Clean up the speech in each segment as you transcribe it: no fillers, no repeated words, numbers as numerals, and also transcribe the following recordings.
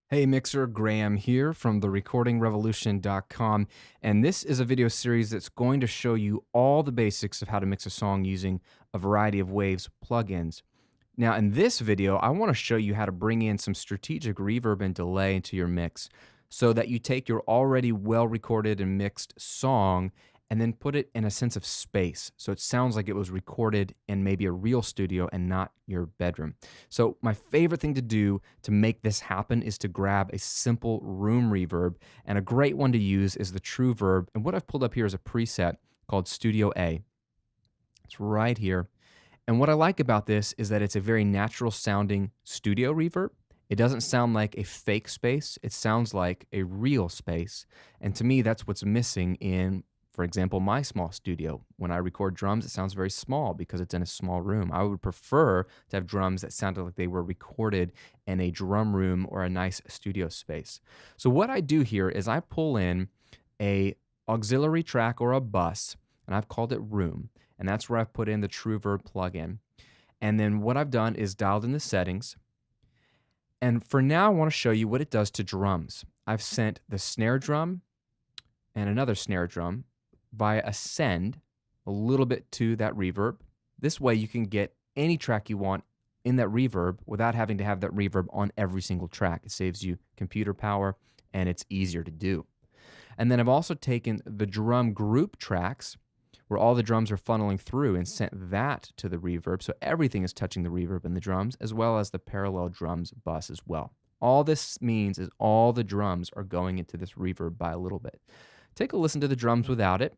Hey Mixer, Graham here from therecordingrevolution.com, and this is a video series that's going to show you all the basics of how to mix a song using a variety of Waves plugins. Now in this video, I want to show you how to bring in some strategic reverb and delay into your mix so that you take your already well-recorded and mixed song and then put it in a sense of space so it sounds like it was recorded in maybe a real studio and not your bedroom. So my favorite thing to do to make this happen is to grab a simple room reverb, and a great one to use is the True Verb. And what I've pulled up here is a preset called Studio A. It's right here. And what I like about this is that it's a very natural sounding studio reverb. It doesn't sound like a fake space. It sounds like a real space. And to me, that's what's missing in, for example, my small studio. When I record drums, it sounds very small because it's in a small room. I would prefer to have drums that sounded like they were recorded in a drum room or a nice studio space. So what I do here is I pull in a auxiliary track or a bus, and I've called it room. And that's where I've put in the True Verb plugin. And then what I've done is dialed in the settings. And for now, I want to show you what it does to drums. I've sent the snare drum and another snare drum via a send a little bit to that reverb. This way you can get any track you want in that reverb without having to have that reverb on every single track. It saves you computer power and it's easier to do. And then I've also taken the drum group tracks where all the drums are funneling through and sent that to the reverb. So everything is touching the reverb in the drums as well as the parallel drums bus as well. All this means is all the drums are going into this reverb by a little bit. Take a listen to the drums without it.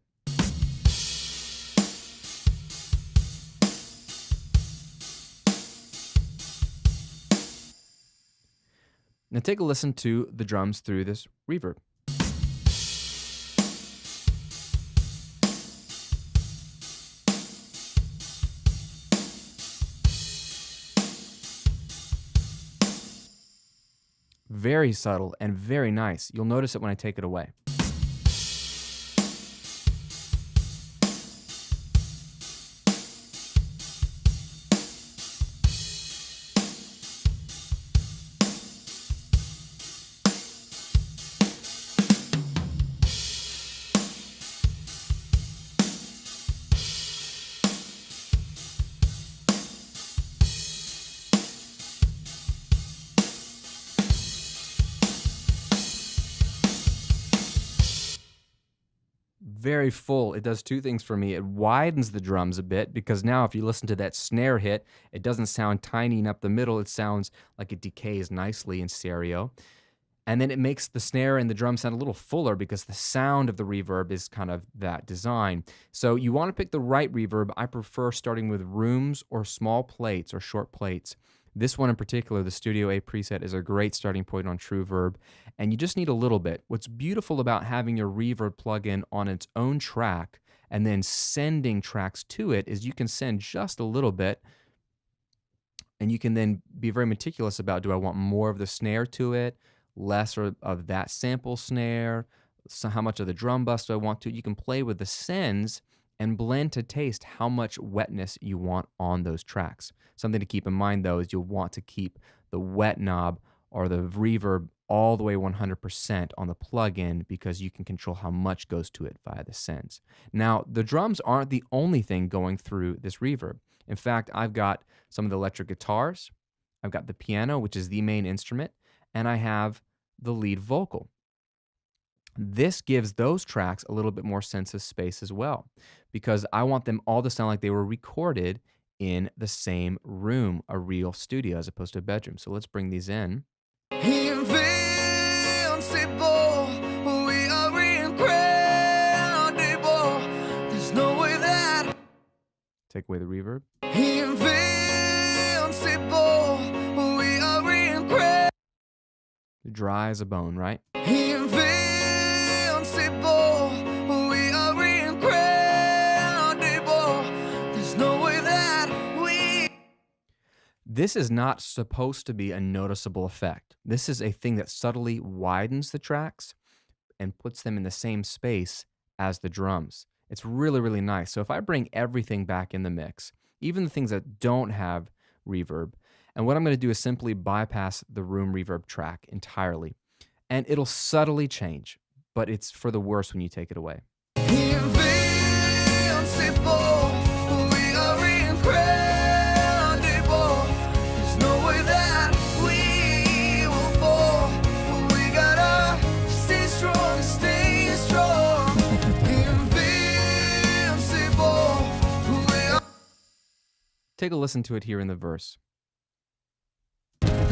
Now take a listen to the drums through this reverb. Very subtle and very nice. You'll notice it when I take it away. Very full. It does two things for me. It widens the drums a bit because now if you listen to that snare hit, it doesn't sound tiny and up the middle. It sounds like it decays nicely in stereo. And then it makes the snare and the drum sound a little fuller because the sound of the reverb is kind of that design. So you want to pick the right reverb. I prefer starting with rooms or small plates or short plates. This one in particular, the Studio A preset, is a great starting point on True Verb, and you just need a little bit. What's beautiful about having your reverb plugin on its own track and then sending tracks to it is you can send just a little bit, and you can then be very meticulous about, do I want more of the snare to it, less of that sample snare, so how much of the drum bus do I want to? You can play with the sends and blend to taste how much wetness you want on those tracks. Something to keep in mind though is you'll want to keep the wet knob or the reverb all the way 100% on the plugin because you can control how much goes to it via the sends. Now, the drums aren't the only thing going through this reverb. In fact, I've got some of the electric guitars, I've got the piano, which is the main instrument, and I have the lead vocal. This gives those tracks a little bit more sense of space as well, because I want them all to sound like they were recorded in the same room, a real studio, as opposed to a bedroom. So let's bring these in. Invincible, we are incredible. There's no way that. Take away the reverb. Invincible, we are incredible. Dry as a bone, right? Invincible, we are incredible. There's no way that we. This is not supposed to be a noticeable effect. This is a thing that subtly widens the tracks and puts them in the same space as the drums. It's really, really nice. So if I bring everything back in the mix, even the things that don't have reverb, And what I'm going to do is simply bypass the room reverb track entirely. And it'll subtly change, but it's for the worse when you take it away. Invincible, we are incredible. There's no way that we will fall. We gotta stay strong, stay strong. Invincible, we are. Take a listen to it here in the verse.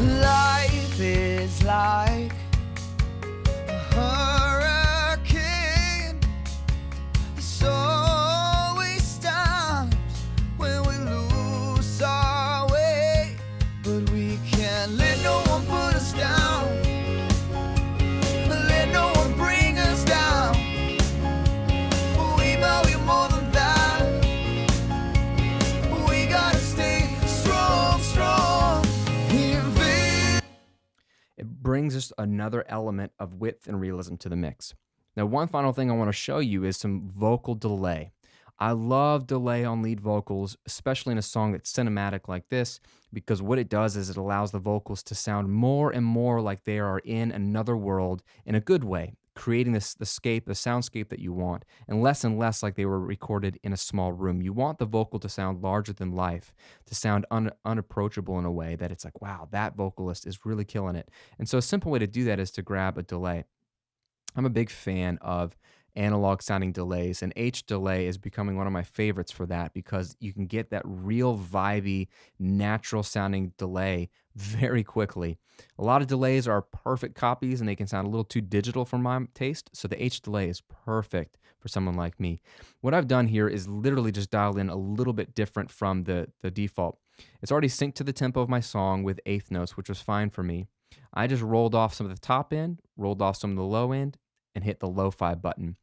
Life is like a hurricane. There's always times when we lose our way, but we can't let no one put us down. Let no one bring us down. We value more than that. We gotta stay strong, strong. It brings just another element of width and realism to the mix. Now, one final thing I want to show you is some vocal delay. I love delay on lead vocals, especially in a song that's cinematic like this, because what it does is it allows the vocals to sound more and more like they are in another world in a good way, creating the soundscape that you want, and less like they were recorded in a small room. You want the vocal to sound larger than life, to sound unapproachable in a way that it's like, wow, that vocalist is really killing it. And so a simple way to do that is to grab a delay. I'm a big fan of analog sounding delays, and H delay is becoming one of my favorites for that because you can get that real vibey, natural sounding delay very quickly. A lot of delays are perfect copies and they can sound a little too digital for my taste, so the H delay is perfect for someone like me. What I've done here is literally just dialed in a little bit different from the default. It's already synced to the tempo of my song with eighth notes, which was fine for me. I just rolled off some of the top end, rolled off some of the low end, and hit the lo-fi button.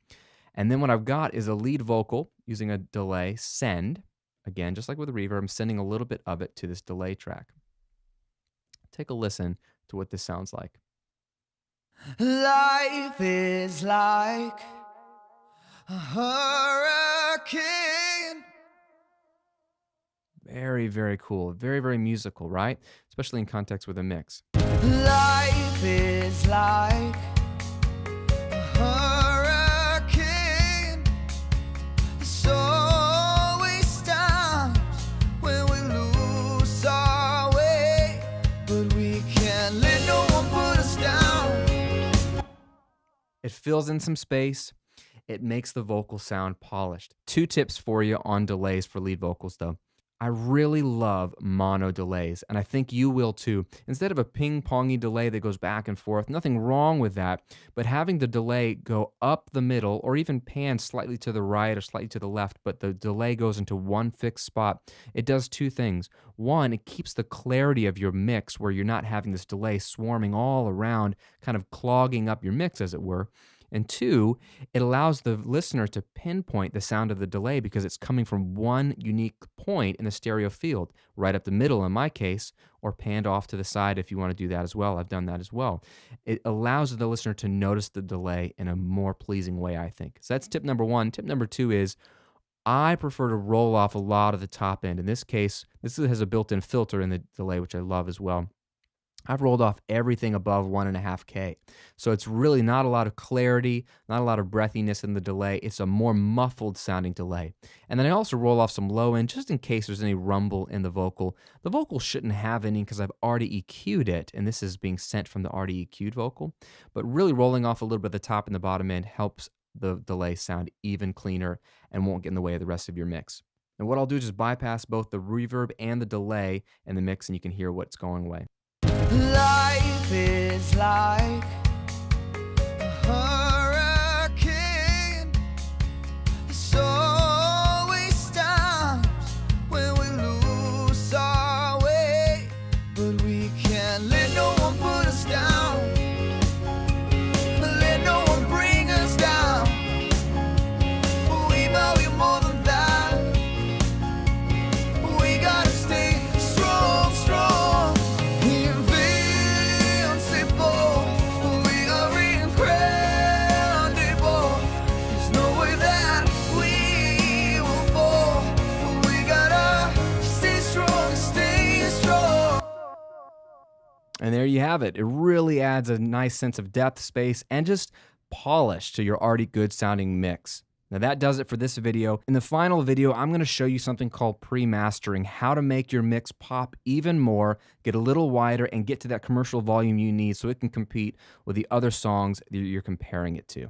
And then what I've got is a lead vocal using a delay, send. Again, just like with the reverb, I'm sending a little bit of it to this delay track. Take a listen to what this sounds like. Life is like a hurricane. Very, very cool. Very, very musical, right? Especially in context with a mix. Life is like a hurricane. There's always times when we lose our way, but we can't let no one put us down. It fills in some space. It makes the vocal sound polished. 2 tips for you on delays for lead vocals, though. I really love mono delays, and I think you will too. Instead of a ping-pongy delay that goes back and forth, nothing wrong with that, but having the delay go up the middle or even pan slightly to the right or slightly to the left, but the delay goes into one fixed spot, it does 2 things. One, it keeps the clarity of your mix where you're not having this delay swarming all around, kind of clogging up your mix, as it were. And 2, it allows the listener to pinpoint the sound of the delay because it's coming from one unique point in the stereo field, right up the middle in my case, or panned off to the side if you want to do that as well. I've done that as well. It allows the listener to notice the delay in a more pleasing way, I think. So that's tip number 1. Tip number 2 is I prefer to roll off a lot of the top end. In this case, this has a built-in filter in the delay, which I love as well. I've rolled off everything above 1.5K. So it's really not a lot of clarity, not a lot of breathiness in the delay. It's a more muffled sounding delay. And then I also roll off some low end just in case there's any rumble in the vocal. The vocal shouldn't have any because I've already EQ'd it, and this is being sent from the already EQ'd vocal. But really rolling off a little bit of the top and the bottom end helps the delay sound even cleaner and won't get in the way of the rest of your mix. And what I'll do is just bypass both the reverb and the delay in the mix, and you can hear what's going away. Life is like a hurricane. There's always times when we lose our way, but we can't let no one put us down. Let no one bring us down. We value more than that. We gotta stay strong, strong. Invincible, we are incredible. And there you have it. It really adds a nice sense of depth, space, and just polish to your already good sounding mix. Now that does it for this video. In the final video, I'm going to show you something called pre-mastering, how to make your mix pop even more, get a little wider, and get to that commercial volume you need so it can compete with the other songs that you're comparing it to.